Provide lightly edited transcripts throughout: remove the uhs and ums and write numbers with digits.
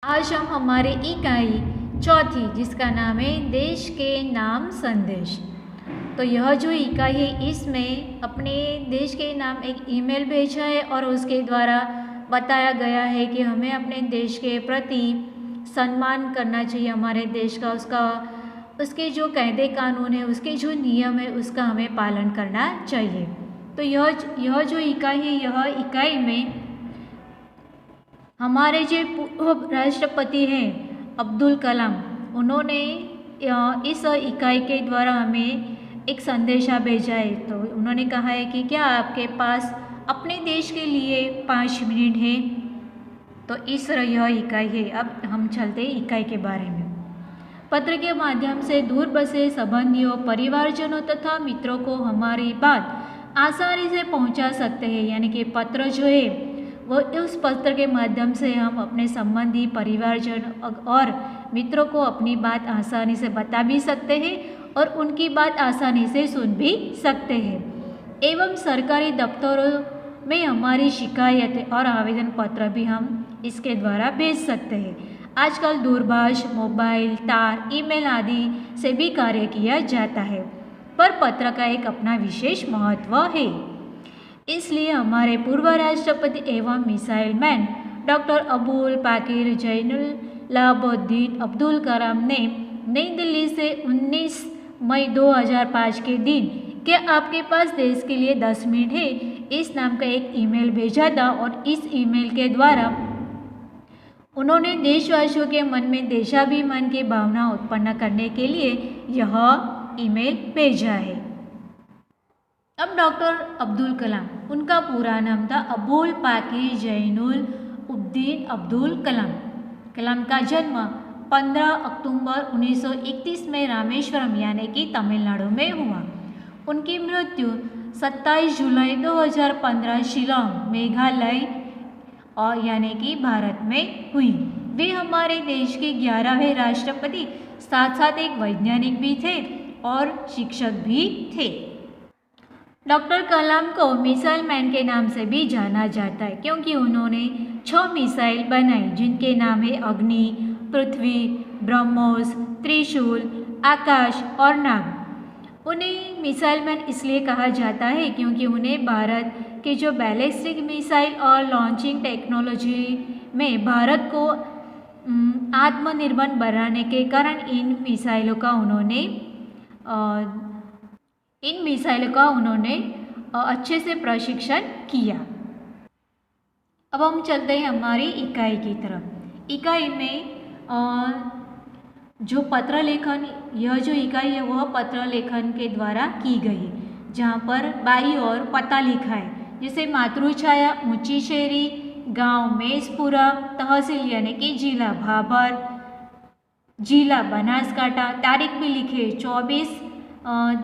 आज हम हमारी इकाई चौथी जिसका नाम है देश के नाम संदेश। तो यह जो इकाई है इसमें अपने देश के नाम एक ईमेल भेजा है और उसके द्वारा बताया गया है कि हमें अपने देश के प्रति सम्मान करना चाहिए। हमारे देश का उसके जो कायदे कानून है, उसके जो नियम है, उसका हमें पालन करना चाहिए। तो यह जो इकाई है, यह इकाई में हमारे जो पूर्व राष्ट्रपति हैं अब्दुल कलाम, उन्होंने इस इकाई के द्वारा हमें एक संदेशा भेजा है। तो उन्होंने कहा है कि क्या आपके पास अपने देश के लिए 5 मिनट है। तो इस यह इकाई है। अब हम चलते हैं इकाई के बारे में। पत्र के माध्यम से दूर बसे संबंधियों, परिवारजनों तथा मित्रों को हमारी बात आसानी से पहुंचा सकते हैं। यानी कि पत्र जो है वो उस पत्र के माध्यम से हम अपने संबंधी, परिवारजन और मित्रों को अपनी बात आसानी से बता भी सकते हैं और उनकी बात आसानी से सुन भी सकते हैं। एवं सरकारी दफ्तरों में हमारी शिकायतें और आवेदन पत्र भी हम इसके द्वारा भेज सकते हैं। आजकल दूरभाष, मोबाइल, तार, ईमेल आदि से भी कार्य किया जाता है, पर पत्र का एक अपना विशेष महत्व है। इसलिए हमारे पूर्व राष्ट्रपति एवं missile man doctor Abul Pakir Jainulabdeen Abdul Kalam ने नई दिल्ली से 19 मई 2005 के दिन क्या आपके पास देश के लिए 10 मिनट है, इस नाम का एक ईमेल भेजा था। और इस ईमेल के द्वारा उन्होंने देशवासियों के मन में देशाभिमान की भावना उत्पन्न करने के लिए यह ईमेल भेजा है। अब डॉक्टर अब्दुल कलाम, उनका पूरा नाम था अबुल पाकिर जैनुलाब्दीन अब्दुल कलाम। कलाम का जन्म 15 अक्टूबर 1931 में रामेश्वरम यानी कि तमिलनाडु में हुआ। उनकी मृत्यु 27 जुलाई 2015 शिलांग, मेघालय और यानी कि भारत में हुई। वे हमारे देश के 11वें राष्ट्रपति, साथ साथ एक वैज्ञानिक भी थे और शिक्षक भी थे। डॉक्टर कलाम को मिसाइल मैन के नाम से भी जाना जाता है क्योंकि उन्होंने 6 मिसाइल बनाई जिनके नाम है अग्नि, पृथ्वी, ब्रह्मोस, त्रिशूल, आकाश और नाग। उन्हें मिसाइल मैन इसलिए कहा जाता है क्योंकि उन्हें भारत के जो बैलिस्टिक मिसाइल और लॉन्चिंग टेक्नोलॉजी में भारत को आत्मनिर्भर बनाने के कारण इन मिसाइलों का उन्होंने अच्छे से प्रशिक्षण किया। अब हम चलते हैं हमारी इकाई की तरफ। इकाई में जो पत्र लेखन, यह जो इकाई है वह पत्र लेखन के द्वारा की गई, जहाँ पर बाई और पता लिखा है, जैसे मातृछाया ऊंची शहरी, गांव मेसपुरा, तहसील यानी कि जिला भाबर, जिला बनासकांठा, तारीख भी लिखे 24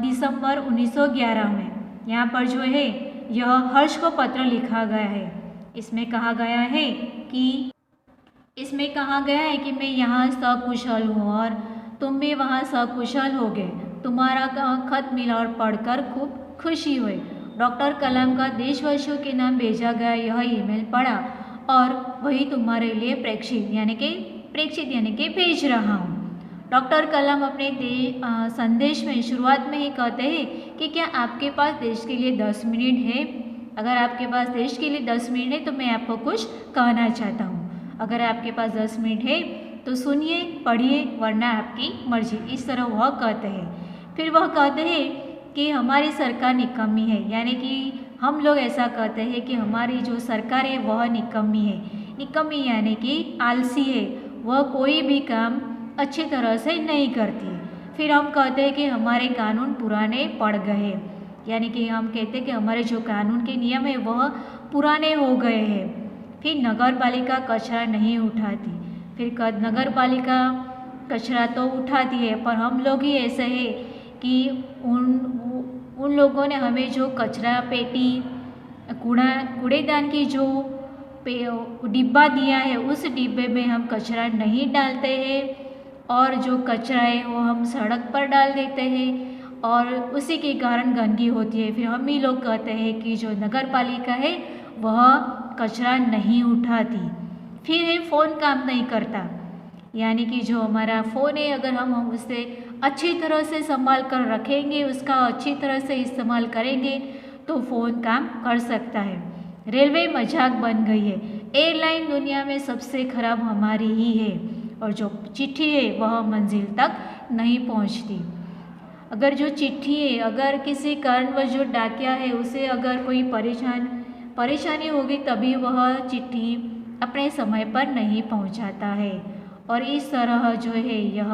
दिसंबर 1911 में। यहाँ पर जो है यह हर्ष को पत्र लिखा गया है। इसमें कहा गया है कि मैं यहाँ सकुशल हूँ और तुम भी वहाँ सकुशल हो गए। तुम्हारा खत मिला और पढ़कर खूब खुशी हुई। डॉक्टर कलाम का देशवासियों के नाम भेजा गया यह ईमेल पढ़ा और वही तुम्हारे लिए प्रेषित यानी कि भेज रहा हूँ। डॉक्टर कलाम अपने संदेश में शुरुआत में ही कहते हैं कि क्या आपके पास देश के लिए 10 मिनट है। अगर आपके पास देश के लिए 10 मिनट है तो मैं आपको कुछ कहना चाहता हूँ। अगर आपके पास 10 मिनट है तो सुनिए, पढ़िए, वरना आपकी मर्जी। इस तरह वह कहते हैं। फिर वह कहते हैं कि हमारी सरकार निकम्मी है, यानी कि हम लोग ऐसा कहते हैं कि हमारी जो सरकार है वह निकम्मी है। निकम्मी यानी कि आलसी है, वह कोई भी काम अच्छी तरह से नहीं करती। फिर हम कहते हैं कि हमारे कानून पुराने पड़ गए, यानी कि हम कहते हैं कि हमारे जो कानून के नियम है वह पुराने हो गए हैं। फिर नगर पालिका कचरा नहीं उठाती। फिर नगर पालिका कचरा तो उठाती है, पर हम लोग ही ऐसे हैं कि उन लोगों ने हमें जो कचरा पेटी, कूड़ेदान की जो डिब्बा दिया है उस डिब्बे में हम कचरा नहीं डालते हैं और जो कचरा है वो हम सड़क पर डाल देते हैं और उसी के कारण गंदगी होती है। फिर हम ही लोग कहते हैं कि जो नगर पालिका है वह कचरा नहीं उठाती। फिर है फ़ोन काम नहीं करता, यानी कि जो हमारा फ़ोन है अगर हम उसे अच्छी तरह से संभाल कर रखेंगे, उसका अच्छी तरह से इस्तेमाल करेंगे तो फ़ोन काम कर सकता है। रेलवे मजाक बन गई है। एयरलाइन दुनिया में सबसे खराब हमारी ही है और जो चिट्ठी है वह मंजिल तक नहीं पहुंचती। अगर जो चिट्ठी है, अगर किसी कारणवश जो डाकिया है उसे अगर कोई परेशानी होगी तभी वह चिट्ठी अपने समय पर नहीं पहुंचाता है। और इस तरह जो है यह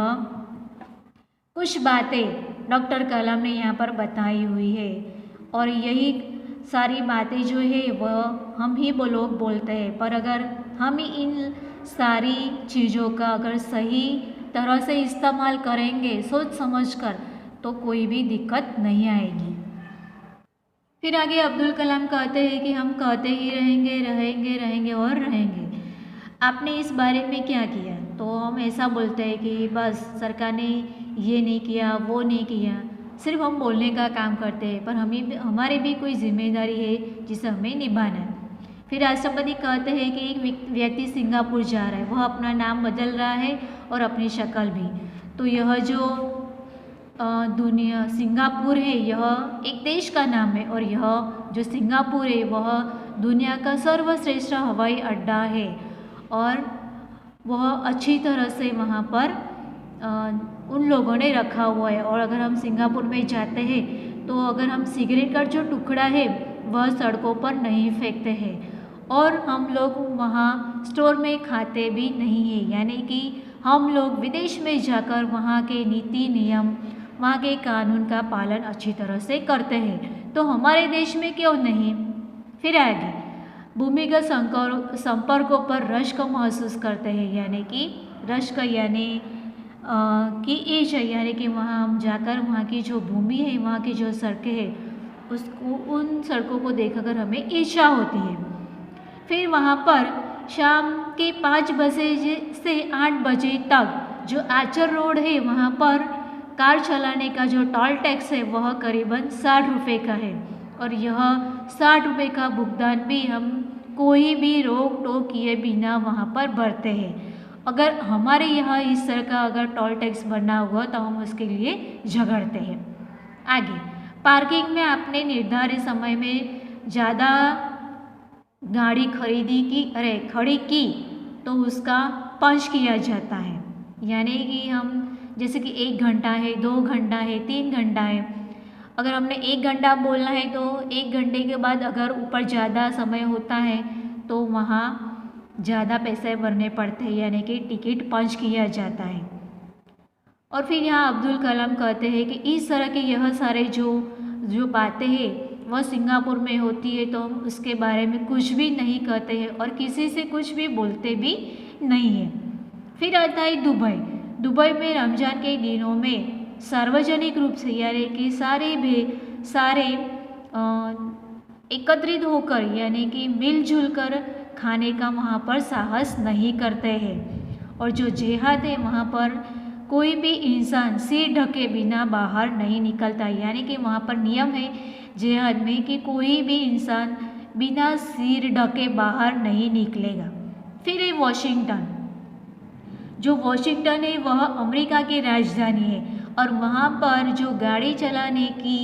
कुछ बातें डॉक्टर कलाम ने यहाँ पर बताई हुई है और यही सारी बातें जो है वह हम ही वो लोग बोलते हैं, पर अगर हम इन सारी चीज़ों का अगर सही तरह से इस्तेमाल करेंगे सोच समझकर तो कोई भी दिक्कत नहीं आएगी। फिर आगे अब्दुल कलाम कहते हैं कि हम कहते ही रहेंगे रहेंगे रहेंगे और रहेंगे। आपने इस बारे में क्या किया? तो हम ऐसा बोलते हैं कि बस सरकार ने ये नहीं किया, वो नहीं किया, सिर्फ हम बोलने का काम करते हैं, पर हमारे भी कोई जिम्मेदारी है जिसे हमें निभाना है। फिर राष्ट्रपति कहते हैं कि एक व्यक्ति सिंगापुर जा रहा है, वह अपना नाम बदल रहा है और अपनी शक्ल भी। तो यह जो दुनिया सिंगापुर है यह एक देश का नाम है और यह जो सिंगापुर है वह दुनिया का सर्वश्रेष्ठ हवाई अड्डा है और वह अच्छी तरह से वहाँ पर उन लोगों ने रखा हुआ है। और अगर हम सिंगापुर में जाते हैं तो अगर हम सिगरेट का जो टुकड़ा है वह सड़कों पर नहीं फेंकते हैं और हम लोग वहाँ स्टोर में खाते भी नहीं हैं, यानी कि हम लोग विदेश में जाकर वहाँ के नीति नियम, वहाँ के कानून का पालन अच्छी तरह से करते हैं। तो हमारे देश में क्यों नहीं? फिर आगे भूमिगत संपर्कों पर रश्क महसूस करते हैं, यानी कि रश्क यानी कि ईर्ष्या, यानी कि वहाँ हम जाकर वहाँ की जो भूमि है, वहाँ की जो सड़कें हैं उसको, उन सड़कों को देखकर हमें ईर्ष्या होती है। फिर वहाँ पर शाम के 5 बजे से 8 बजे तक जो आचर रोड है वहाँ पर कार चलाने का जो टोल टैक्स है वह करीबन 60 रुपये का है और यह 60 रुपये का भुगतान भी हम कोई भी रोक टोक किए बिना वहाँ पर भरते हैं। अगर हमारे यहाँ इस तरह का अगर टोल टैक्स भरना हुआ तो हम उसके लिए झगड़ते हैं। आगे पार्किंग में आपने निर्धारित समय में ज़्यादा गाड़ी खड़ी की तो उसका पंच किया जाता है, यानी कि हम जैसे कि 1 घंटा है, 2 घंटा है, 3 घंटा है, अगर हमने 1 घंटा बोलना है तो 1 घंटे के बाद अगर ऊपर ज़्यादा समय होता है तो वहाँ ज़्यादा पैसे भरने पड़ते हैं, यानी कि टिकट पंच किया जाता है। और फिर यहाँ अब्दुल कलाम कहते हैं कि इस तरह के यह सारे जो बातें हैं वह सिंगापुर में होती है तो हम उसके बारे में कुछ भी नहीं कहते हैं और किसी से कुछ भी बोलते भी नहीं हैं। फिर आता है दुबई में रमज़ान के दिनों में सार्वजनिक रूप से, यानी कि सारे एकत्रित होकर, यानी कि मिलजुल कर खाने का वहाँ पर साहस नहीं करते हैं। और जो जिहाद है वहाँ पर कोई भी इंसान सिर ढके बिना बाहर नहीं निकलता, यानी कि वहाँ पर नियम है जिहाद में कि कोई भी इंसान बिना सिर ढके बाहर नहीं निकलेगा। फिर है वाशिंगटन। जो वाशिंगटन है वह अमेरिका की राजधानी है और वहाँ पर जो गाड़ी चलाने की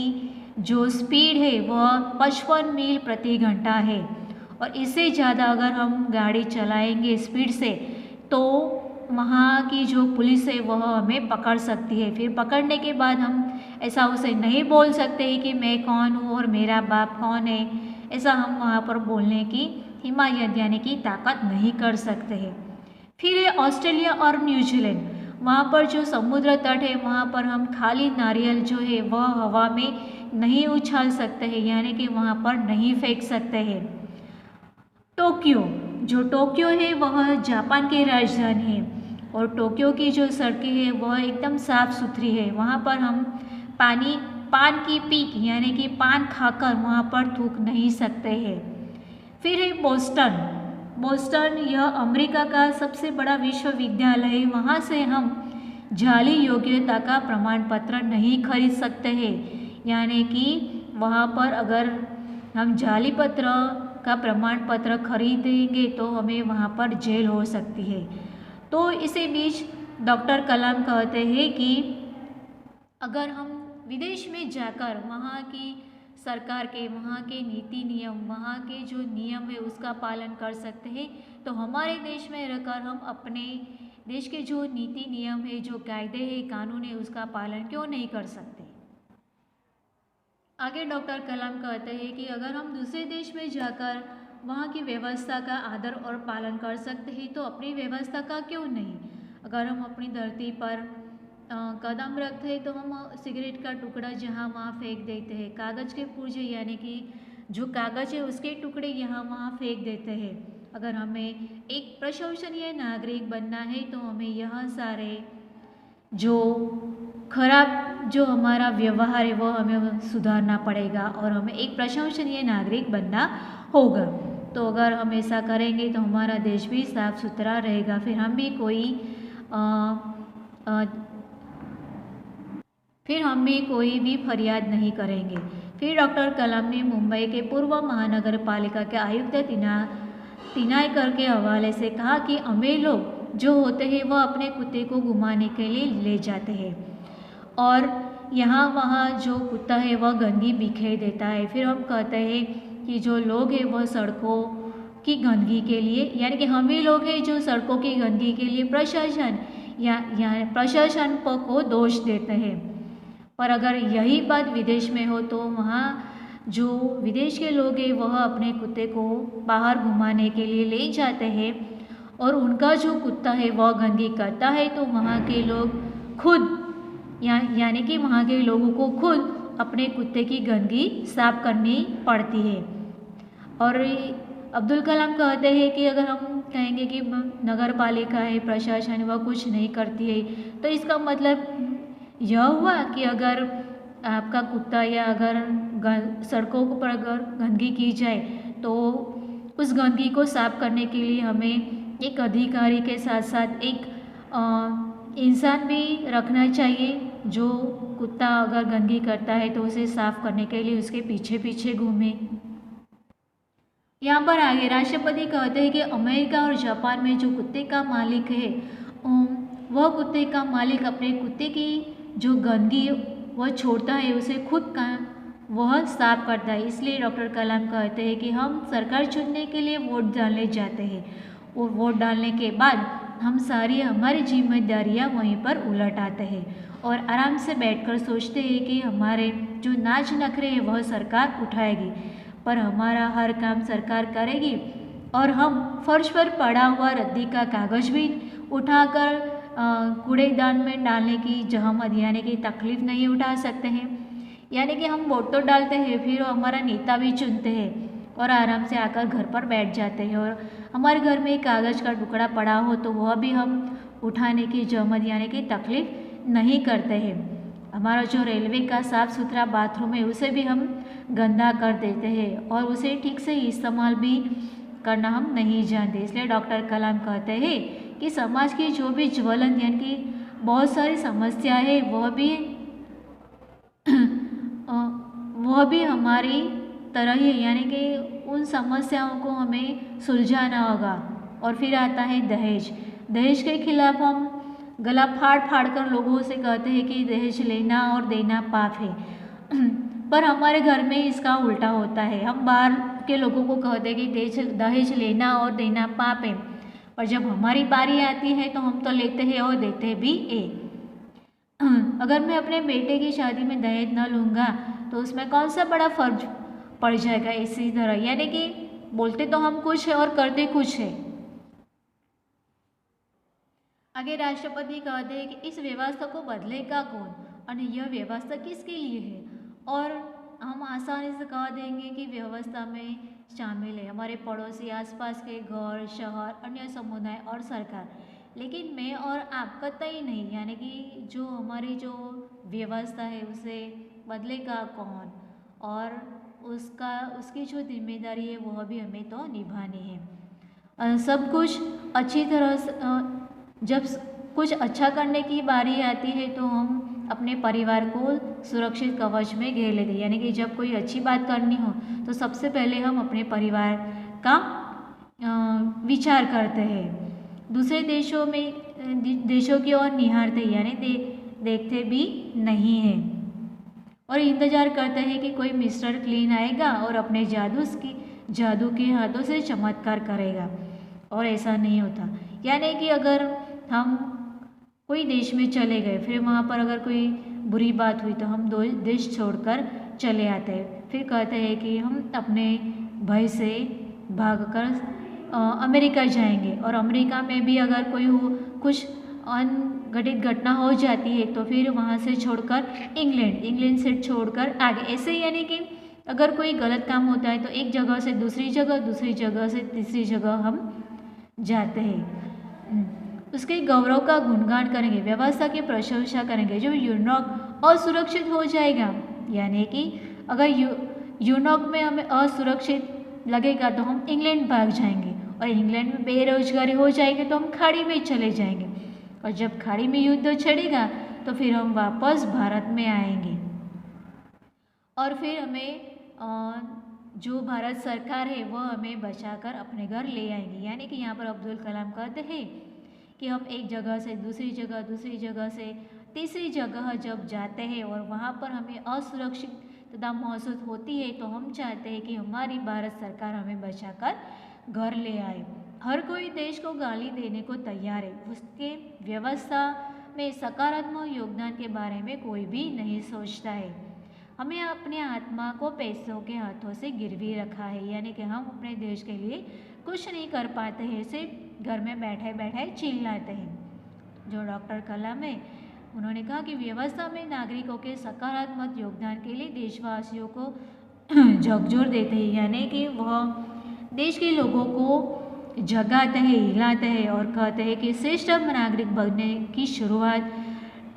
जो स्पीड है वह 55 मील प्रति घंटा है और इससे ज़्यादा अगर हम गाड़ी चलाएंगे स्पीड से तो वहाँ की जो पुलिस है वह हमें पकड़ सकती है। फिर पकड़ने के बाद हम ऐसा उसे नहीं बोल सकते कि मैं कौन हूँ और मेरा बाप कौन है, ऐसा हम वहाँ पर बोलने की हिमायत यानी कि ताकत नहीं कर सकते हैं। फिर है ऑस्ट्रेलिया और न्यूजीलैंड। वहाँ पर जो समुद्र तट है वहाँ पर हम खाली नारियल जो है वह हवा में नहीं उछाल सकते हैं, यानी कि वहाँ पर नहीं फेंक सकते हैं। टोक्यो है वह जापान की राजधानी है और टोक्यो की जो सड़कें हैं वह एकदम साफ़ सुथरी है। वहाँ पर हम पान की पीक यानी कि पान खाकर वहाँ पर थूक नहीं सकते हैं। फिर है बोस्टन यह अमेरिका का सबसे बड़ा विश्वविद्यालय है। वहाँ से हम जाली योग्यता का प्रमाण पत्र नहीं खरीद सकते हैं, यानी कि वहाँ पर अगर हम जाली पत्र का प्रमाण पत्र खरीदेंगे तो हमें वहाँ पर जेल हो सकती है। तो इसी बीच डॉक्टर कलाम कहते हैं कि अगर हम विदेश में जाकर वहाँ की सरकार के, वहाँ के नीति नियम, वहाँ के जो नियम है उसका पालन कर सकते हैं, तो हमारे देश में रहकर हम अपने देश के जो नीति नियम है, जो कायदे हैं, कानून है, उसका पालन क्यों नहीं कर सकते। आगे डॉक्टर कलाम कहते हैं कि अगर हम दूसरे देश में जाकर वहाँ की व्यवस्था का आदर और पालन कर सकते हैं तो अपनी व्यवस्था का क्यों नहीं। अगर हम अपनी धरती पर कदम रखते हैं तो हम सिगरेट का टुकड़ा जहाँ वहाँ फेंक देते हैं, कागज़ के पुर्जे यानी कि जो कागज़ है उसके टुकड़े यहाँ वहाँ फेंक देते हैं। अगर हमें एक प्रशंसनीय नागरिक बनना है तो हमें यह सारे जो खराब जो हमारा व्यवहार है वो हमें सुधारना पड़ेगा और हमें एक प्रशंसनीय नागरिक बनना होगा। तो अगर हम ऐसा करेंगे तो हमारा देश भी साफ सुथरा रहेगा, फिर हम भी कोई भी फरियाद नहीं करेंगे। फिर डॉक्टर कलाम ने मुंबई के पूर्व महानगर पालिका के आयुक्त तिनायकर के हवाले से कहा कि अमीर लोग जो होते हैं वह अपने कुत्ते को घुमाने के लिए ले जाते हैं और यहाँ वहाँ जो कुत्ता है वह गंदगी बिखेर देता है। फिर हम कहते हैं कि जो लोग हैं वह सड़कों की गंदगी के लिए, यानी कि हम ही लोग हैं जो सड़कों की गंदगी के लिए प्रशासन को दोष देते हैं। पर अगर यही बात विदेश में हो तो वहाँ जो विदेश के लोग हैं वह अपने कुत्ते को बाहर घुमाने के लिए ले जाते हैं और उनका जो कुत्ता है वह गंदगी करता है तो वहाँ के लोग खुद यानी कि वहाँ के लोगों को खुद अपने कुत्ते की गंदगी साफ करनी पड़ती है। और अब्दुल कलाम कहते हैं कि अगर हम कहेंगे कि नगर पालिका है, प्रशासन वह कुछ नहीं करती है, तो इसका मतलब यह हुआ कि अगर आपका कुत्ता या अगर सड़कों पर अगर गंदगी की जाए तो उस गंदगी को साफ करने के लिए हमें एक अधिकारी के साथ साथ एक इंसान भी रखना चाहिए जो कुत्ता अगर गंदगी करता है तो उसे साफ करने के लिए उसके पीछे पीछे घूमे। यहाँ पर आगे राष्ट्रपति कहते हैं कि अमेरिका और जापान में जो कुत्ते का मालिक है वह कुत्ते का मालिक अपने कुत्ते की जो गंदगी वह छोड़ता है उसे खुद का वह साफ करता है। इसलिए डॉक्टर कलाम कहते हैं कि हम सरकार चुनने के लिए वोट डालने जाते हैं और वोट डालने के बाद हम सारी हमारी जिम्मेदारियां वहीं पर उलट आते हैं और आराम से बैठकर सोचते हैं कि हमारे जो नाच नखरे हैं वह सरकार उठाएगी, पर हमारा हर काम सरकार करेगी और हम फर्श पर पड़ा हुआ रद्दी का कागज़ भी उठाकर कूड़ेदान में डालने की जहमत यानी कि तकलीफ़ नहीं उठा सकते हैं। यानी कि हम वोट तो डालते हैं फिर हमारा नेता भी चुनते हैं और आराम से आकर घर पर बैठ जाते हैं और हमारे घर में कागज़ का टुकड़ा पड़ा हो तो वह भी हम उठाने की जहमत यानी कि तकलीफ़ नहीं करते हैं। हमारा जो रेलवे का साफ़ सुथरा बाथरूम है उसे भी हम गंदा कर देते हैं और उसे ठीक से इस्तेमाल भी करना हम नहीं जानते। इसलिए डॉक्टर कलाम कहते हैं कि समाज की जो भी ज्वलन यानी कि बहुत सारी समस्या है वह भी हमारी तरह ही है, यानी कि उन समस्याओं को हमें सुलझाना होगा। और फिर आता है दहेज। दहेज के खिलाफ हम गला फाड़ फाड़ कर लोगों से कहते हैं कि दहेज लेना और देना पाप है, पर हमारे घर में इसका उल्टा होता है। हम बाहर के लोगों को कहते हैं कि दहेज लेना और देना पाप है, पर जब हमारी बारी आती है तो हम तो लेते हैं और देते भी है। अगर मैं अपने बेटे की शादी में दहेज न लूँगा तो उसमें कौन सा बड़ा फर्क पड़ जाएगा। इसी तरह यानी कि बोलते तो हम कुछ है और करते कुछ है। आगे राष्ट्रपति कहते हैं कि इस व्यवस्था को बदलेगा कौन और यह व्यवस्था किसके लिए है, और हम आसानी से कह देंगे कि व्यवस्था में शामिल है हमारे पड़ोसी, आसपास के घर, शहर, अन्य समुदाय और सरकार। लेकिन मैं और आप कतई नहीं, यानी कि जो हमारी जो व्यवस्था है उसे बदलेगा कौन और उसकी जो जिम्मेदारी है वह भी हमें तो निभानी है। सब कुछ अच्छी तरह से जब कुछ अच्छा करने की बारी आती है तो हम अपने परिवार को सुरक्षित कवच में घेर लेते हैं। यानी कि जब कोई अच्छी बात करनी हो तो सबसे पहले हम अपने परिवार का विचार करते हैं, दूसरे देशों की ओर निहारते यानी देखते भी नहीं हैं और इंतज़ार करते हैं कि कोई मिस्टर क्लीन आएगा और अपने जादू के हाथों से चमत्कार करेगा, और ऐसा नहीं होता। यानी कि अगर हम कोई देश में चले गए, फिर वहाँ पर अगर कोई बुरी बात हुई तो हम देश छोड़कर चले आते हैं, फिर कहते हैं कि हम अपने भय से भागकर अमेरिका जाएंगे, और अमेरिका में भी अगर कोई कुछ अनघटित घटना हो जाती है तो फिर वहाँ से छोड़कर इंग्लैंड से छोड़कर आगे, ऐसे यानी कि अगर कोई गलत काम होता है तो एक जगह से दूसरी जगह से तीसरी जगह हम जाते हैं। उसके गौरव का गुणगान करेंगे, व्यवस्था की प्रशंसा करेंगे। जो यूरोप असुरक्षित हो जाएगा, यानी कि अगर यूरोप में हमें असुरक्षित लगेगा तो हम इंग्लैंड भाग जाएंगे, और इंग्लैंड में बेरोजगारी हो जाएगी तो हम खाड़ी में चले जाएंगे, और जब खाड़ी में युद्ध छिड़ेगा तो फिर हम वापस भारत में आएंगे, और फिर हमें जो भारत सरकार है वह हमें बचाकर अपने घर ले आएंगी। यानी कि यहाँ पर अब्दुल कलाम कहते हैं कि हम एक जगह से दूसरी जगह से तीसरी जगह जब जाते हैं और वहाँ पर हमें असुरक्षितता महसूस होती है तो हम चाहते हैं कि हमारी भारत सरकार हमें बचाकर घर ले आए। हर कोई देश को गाली देने को तैयार है, उसके व्यवस्था में सकारात्मक योगदान के बारे में कोई भी नहीं सोचता है। हमें अपने आत्मा को पैसों के हाथों से गिरवी रखा है, यानी कि हम अपने देश के लिए कुछ नहीं कर पाते हैं, सिर्फ घर में बैठे बैठे चिल्लाते हैं। जो डॉक्टर कलाम है उन्होंने कहा कि व्यवस्था में नागरिकों के सकारात्मक योगदान के लिए देशवासियों को झकझोर देते हैं, यानी कि वह देश के लोगों को जगाते हैं, हिलाते हैं और कहते हैं कि श्रेष्ठ नागरिक बनने की शुरुआत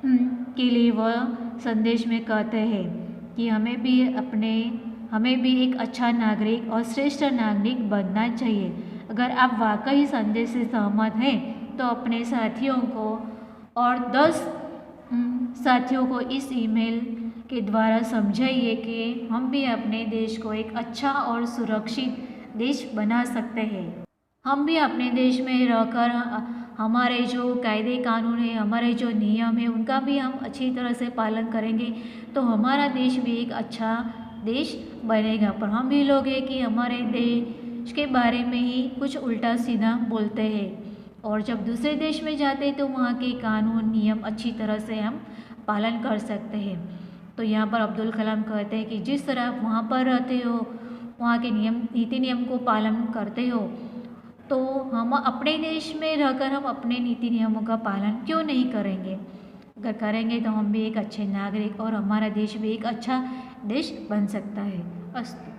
के लिए वह संदेश में कहते हैं कि हमें भी एक अच्छा नागरिक और श्रेष्ठ नागरिक बनना चाहिए। अगर आप वाकई संदेश से सहमत हैं तो अपने साथियों को और 10 साथियों को इस ईमेल के द्वारा समझाइए कि हम भी अपने देश को एक अच्छा और सुरक्षित देश बना सकते हैं। हम भी अपने देश में रहकर हमारे जो कायदे कानून है, हमारे जो नियम है, उनका भी हम अच्छी तरह से पालन करेंगे तो हमारा देश भी एक अच्छा देश बनेगा। पर हम भी लोग हैं कि हमारे देश के बारे में ही कुछ उल्टा सीधा बोलते हैं, और जब दूसरे देश में जाते हैं तो वहाँ के कानून नियम अच्छी तरह से हम पालन कर सकते हैं। तो यहाँ पर अब्दुल कलाम कहते हैं कि जिस तरह आप वहाँ पर रहते हो, वहाँ के नीति नियम को पालन करते हो, तो हम अपने देश में रहकर हम अपने नीति नियमों का पालन क्यों नहीं करेंगे। अगर करेंगे तो हम भी एक अच्छे नागरिक और हमारा देश भी एक अच्छा देश बन सकता है। अस्तु।